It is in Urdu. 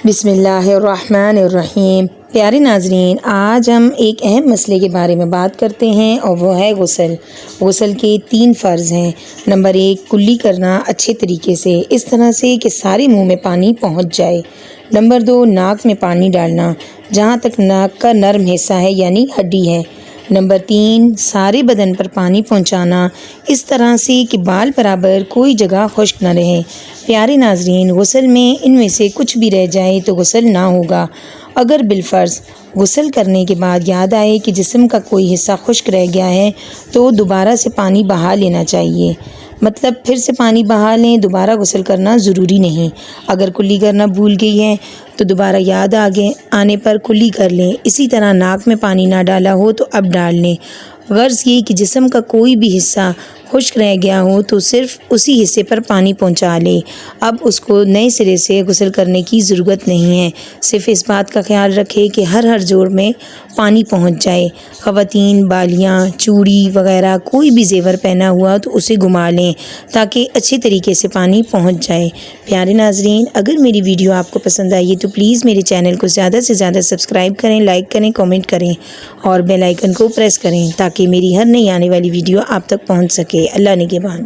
بسم اللہ الرحمن الرحیم۔ پیارے ناظرین، آج ہم ایک اہم مسئلے کے بارے میں بات کرتے ہیں اور وہ ہے غسل۔ غسل کے 3 فرض ہیں۔ نمبر 1، کلی کرنا اچھے طریقے سے، اس طرح سے کہ سارے منہ میں پانی پہنچ جائے۔ نمبر 2، ناک میں پانی ڈالنا جہاں تک ناک کا نرم حصہ ہے یعنی ہڈی ہے۔ نمبر 3، سارے بدن پر پانی پہنچانا اس طرح سے کہ بال برابر کوئی جگہ خشک نہ رہے۔ پیارے ناظرین، غسل میں ان میں سے کچھ بھی رہ جائے تو غسل نہ ہوگا۔ اگر بالفرض غسل کرنے کے بعد یاد آئے کہ جسم کا کوئی حصہ خشک رہ گیا ہے تو دوبارہ سے پانی بہا لینا چاہیے، مطلب پھر سے پانی بہا لیں، دوبارہ غسل کرنا ضروری نہیں۔ اگر کلی کرنا بھول گئی ہے تو دوبارہ یاد آنے پر کلی کر لیں۔ اسی طرح ناک میں پانی نہ ڈالا ہو تو اب ڈال لیں۔ غرض یہ کہ جسم کا کوئی بھی حصہ خشک رہ گیا ہو تو صرف اسی حصے پر پانی پہنچا لے۔ اب اس کو نئے سرے سے غسل کرنے کی ضرورت نہیں ہے، صرف اس بات کا خیال رکھے کہ ہر جوڑ میں پانی پہنچ جائے۔ خواتین بالیاں، چوڑی وغیرہ کوئی بھی زیور پہنا ہوا تو اسے گھما لیں تاکہ اچھے طریقے سے پانی پہنچ جائے۔ پیارے ناظرین، اگر میری ویڈیو آپ کو پسند آئی ہے تو پلیز میرے چینل کو زیادہ سے زیادہ سبسکرائب کریں، لائک کریں، کامنٹ کریں اور بیل آئیکن کو پریس کریں تاکہ میری ہر نئی آنے والی ویڈیو آپ تک پہنچ سکے۔ اللہ نگہبان۔